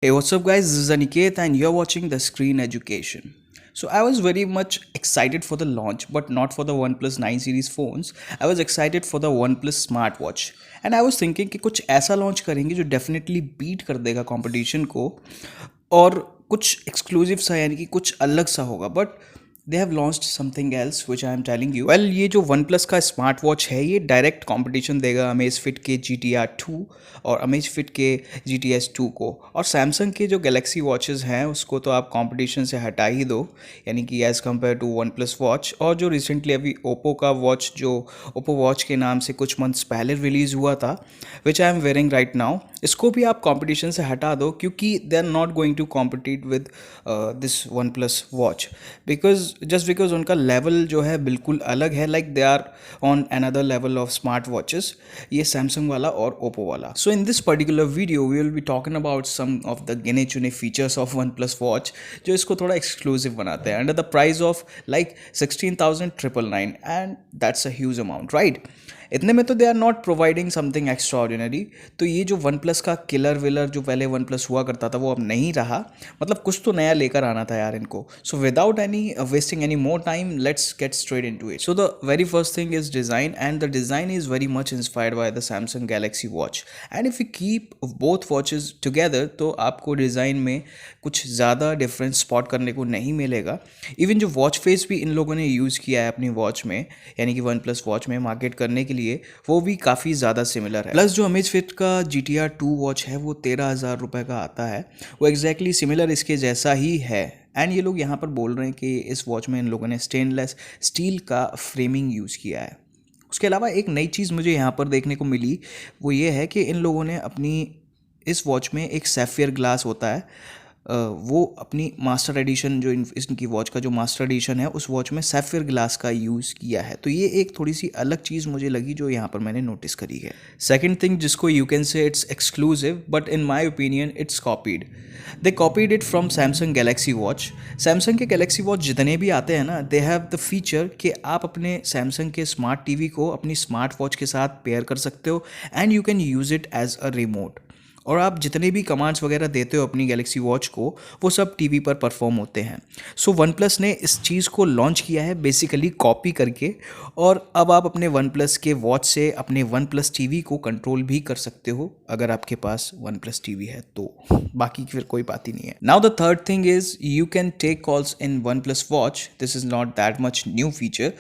Hey, what's up, guys? This is Aniket, and you're watching the Screen Education. So, I was very much excited for the launch, but not for the OnePlus 9 series phones. I was excited for the OnePlus smartwatch, and I was thinking कि कुछ ऐसा launch करेंगे जो definitely beat कर देगा competition को और कुछ एक्सक्लूसिव सा यानी कि कुछ अलग सा होगा but they have launched something else which I am telling you well ये जो वन प्लस का स्मार्ट वॉच है ये डायरेक्ट कंपटीशन देगा अमेज फिट के GTR 2 और अमेज फिट के GTS 2 को और सैमसंग के जो गैलेक्सी वॉचेस हैं उसको तो आप कंपटीशन से हटा ही दो यानी कि as compare to OnePlus watch और जो रिसेंटली अभी ओप्पो का वॉच जो ओप्पो वॉच के नाम से कुछ मंथ्स पहले रिलीज़ हुआ था which I am wearing right now इसको भी आप कंपटीशन से हटा दो क्योंकि they are not going to compete with this OnePlus watch because उनका लेवल जो है बिल्कुल अलग है like they are on another level of smart watches ये सैमसंग वाला और ओप्पो वाला so in this particular video we will be talking about some of the गिने चुने features of one plus watch जो इसको थोड़ा एक्सक्लूसिव बनाते हैं under the price of like 16,999 and that's a huge amount right इतने में तो they are not providing something extraordinary तो ये जो वन प्लस का किलर विलर जो पहले वन प्लस हुआ करता था वो अब नहीं रहा मतलब कुछ तो नया लेकर आना था यार इनको so without any wasting any more time let's get straight into it so the very first thing is design and the design is very much inspired by the Samsung Galaxy watch and if you keep both watches together तो आपको design में कुछ ज़्यादा difference spot करने को नहीं मिलेगा even जो वॉच फेस भी इन लोगों ने यूज़ किया है अपनी वॉच में यानी कि वन प्लस वॉच में मार्केट करने के लिए वो भी काफ़ी ज़्यादा सिमिलर है प्लस जो अमेज फिट का GTR 2 वॉच है वो 13,000 रुपये का आता है वो एग्जैक्टली सिमिलर इसके जैसा ही है एंड ये लोग यहाँ पर बोल रहे हैं कि इस वॉच में इन लोगों ने स्टेनलेस स्टील का फ्रेमिंग यूज़ किया है उसके अलावा एक नई चीज़ मुझे यहाँ पर देखने को मिली वो ये है कि इन लोगों ने अपनी इस वॉच में एक सैफियर ग्लास होता है वो अपनी मास्टर एडिशन जो इनकी वॉच का जो मास्टर एडिशन है उस वॉच में सैफियर ग्लास का यूज़ किया है तो ये एक थोड़ी सी अलग चीज़ मुझे लगी जो यहाँ पर मैंने नोटिस करी है सेकंड थिंग जिसको you can say it's exclusive but in my opinion it's copied they copied it from Samsung Galaxy watch Samsung के गैलेक्सी वॉच जितने भी आते हैं ना दे हैव द फीचर कि आप अपने सैमसंग के स्मार्ट टीवी को अपनी स्मार्ट वॉच के साथ पेयर कर सकते हो and you can use it as a remote और आप जितने भी कमांड्स वगैरह देते हो अपनी गैलेक्सी वॉच को वो सब टीवी पर परफॉर्म होते हैं सो वन प्लस ने इस चीज़ को लॉन्च किया है बेसिकली कॉपी करके और अब आप अपने वन प्लस के वॉच से अपने वन प्लस टीवी को कंट्रोल भी कर सकते हो अगर आपके पास वन प्लस टीवी है तो बाकी फिर कोई बात ही नहीं है now the third thing is you can take calls in OnePlus watch this is not that much new feature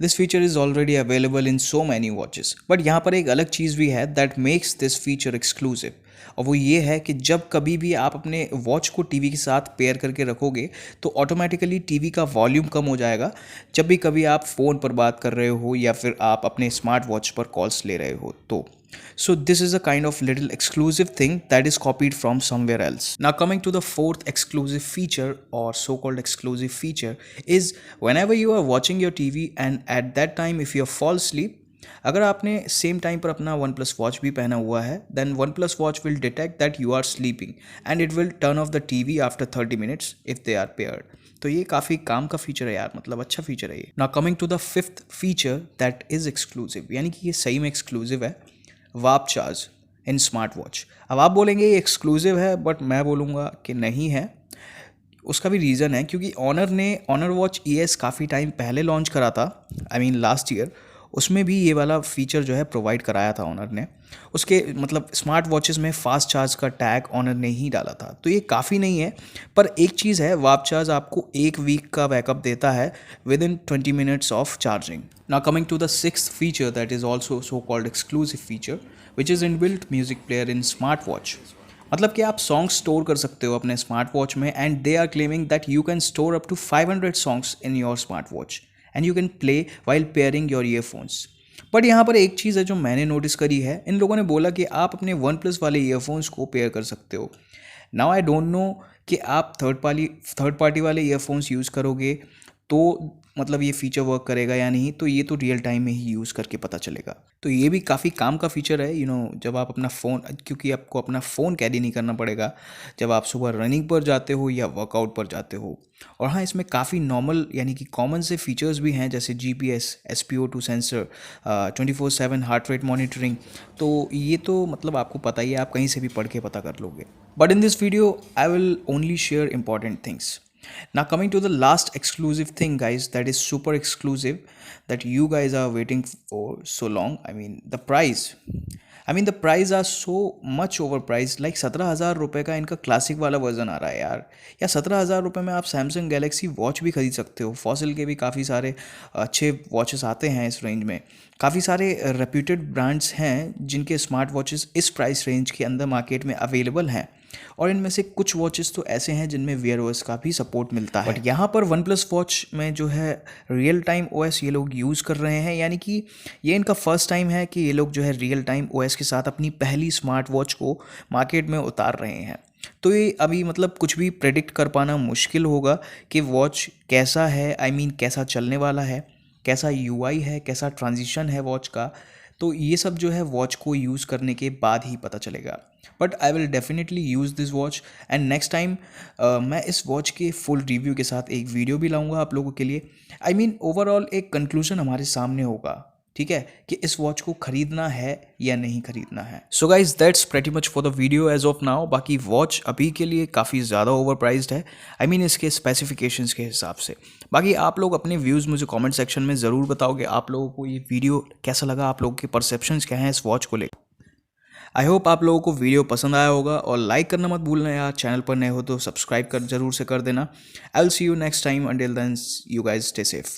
this feature is already available in so many watches but यहाँ पर एक अलग चीज़ भी है that makes this feature exclusive और वो ये है कि जब कभी भी आप अपने वॉच को टीवी के साथ पेयर करके रखोगे तो ऑटोमेटिकली टीवी का वॉल्यूम कम हो जाएगा जब भी कभी आप फ़ोन पर बात कर रहे हो या फिर आप अपने स्मार्ट वॉच पर कॉल्स ले रहे हो तो so this is a kind of little exclusive thing that is copied from somewhere else now coming to the fourth exclusive feature or so called exclusive feature is whenever you are watching your TV and at that time if you fall asleep अगर आपने same time पर अपना one plus watch भी पहना हुआ है then OnePlus watch will detect that you are sleeping and it will turn off the TV after 30 minutes if they are paired तो ये काफ़ी काम का फीचर है यार मतलब अच्छा फीचर है ये now coming to the fifth feature that is exclusive यानी कि ये सही में एक्सक्लूसिव है वाप चार्ज इन स्मार्ट वॉच अब आप बोलेंगे ये एक्सक्लूसिव है बट मैं बोलूँगा कि नहीं है उसका भी रीज़न है क्योंकि ऑनर वॉच ES काफ़ी टाइम पहले लॉन्च करा था आई मीन लास्ट ईयर उसमें भी ये वाला फीचर जो है प्रोवाइड कराया था ऑनर ने उसके मतलब स्मार्ट वॉचेस में फास्ट चार्ज का टैग ऑनर ने ही डाला था तो ये काफ़ी नहीं है पर एक चीज़ है वाप चार्ज आपको एक वीक का बैकअप देता है within 20 minutes of charging now coming to the sixth feature that is also so called exclusive feature which is inbuilt music player in smart watch मतलब कि आप सॉन्ग स्टोर कर सकते हो अपने स्मार्ट वॉच में and they are claiming that you can store up to 500 songs in your smart watch and you can play while pairing your earphones but यहाँ पर एक चीज़ है जो मैंने नोटिस करी है इन लोगों ने बोला कि आप अपने वन प्लस वाले ईयरफोन्स को पेयर कर सकते हो नाउ आई डोंट नो कि आप थर्ड पार्टी वाले ईयरफोन्स यूज़ करोगे तो मतलब ये फीचर वर्क करेगा या नहीं तो ये तो रियल टाइम में ही यूज़ करके पता चलेगा तो ये भी काफ़ी काम का फीचर है जब आप अपना फ़ोन क्योंकि आपको अपना फ़ोन कैरी नहीं करना पड़ेगा जब आप सुबह रनिंग पर जाते हो या वर्कआउट पर जाते हो और हाँ इसमें काफ़ी नॉर्मल यानी कि कॉमन से फीचर्स भी हैं जैसे GPS SpO2 sensor 24/7 heart rate monitoring तो ये तो मतलब आपको पता ही है आप कहीं से भी पढ़ के पता कर लोगे But in this video, I will only share important things. Now, coming to the last exclusive thing, guys, that is super exclusive that you guys are waiting for so long. The price. The price are so much overpriced. Like 17,000 रुपये का इनका classic वाला version आ रहा है यार, या 17,000 रुपये में आप सैमसंग गैलेक्सी वॉच भी खरीद सकते हो। फॉसिल के भी काफ़ी सारे अच्छे वॉचेस आते हैं इस रेंज में। काफ़ी सारे रेप्यूटेड ब्रांड्स हैं जिनके स्मार्ट वॉचेस इस प्राइस रेंज के अंदर मार्केट में अवेलेबल हैं, और इनमें से कुछ वॉचेस तो ऐसे हैं जिनमें वेयर ओएस का भी सपोर्ट मिलता है। बट यहाँ पर वन प्लस वॉच में जो है रियल टाइम ओएस ये लोग यूज़ कर रहे हैं, यानी कि ये इनका फर्स्ट टाइम है कि ये लोग जो है रियल टाइम ओएस के साथ अपनी पहली स्मार्ट वॉच को मार्केट में उतार रहे हैं। तो ये अभी कुछ भी प्रेडिक्ट कर पाना मुश्किल होगा कि वॉच कैसा है, कैसा चलने वाला है, कैसा यूआई है, कैसा ट्रांजिशन है वॉच का। तो ये सब जो है वॉच को यूज़ करने के बाद ही पता चलेगा। But I will definitely use this watch, and next time मैं इस वॉच के फुल रिव्यू के साथ एक वीडियो भी लाऊंगा आप लोगों के लिए। ओवरऑल एक कंक्लूजन हमारे सामने होगा, ठीक है, कि इस वॉच को खरीदना है या नहीं खरीदना है। So guys that's pretty much for the video as of now. बाकी वॉच अभी के लिए काफ़ी ज़्यादा ओवर प्राइज्ड है, इसके स्पेसिफिकेशंस के हिसाब से। बाकी आप लोग अपने व्यूज़ मुझे कमेंट सेक्शन में ज़रूर बताओगे, आप लोगों को ये वीडियो कैसा लगा, आप लोगों के परसेप्शंस क्या हैं इस वॉच को लेकर। आई होप आप लोगों को वीडियो पसंद आया होगा, और लाइक करना मत भूलना यार। चैनल पर नए हो तो सब्सक्राइब कर जरूर से कर देना। I will see you next time, until then you guys stay safe.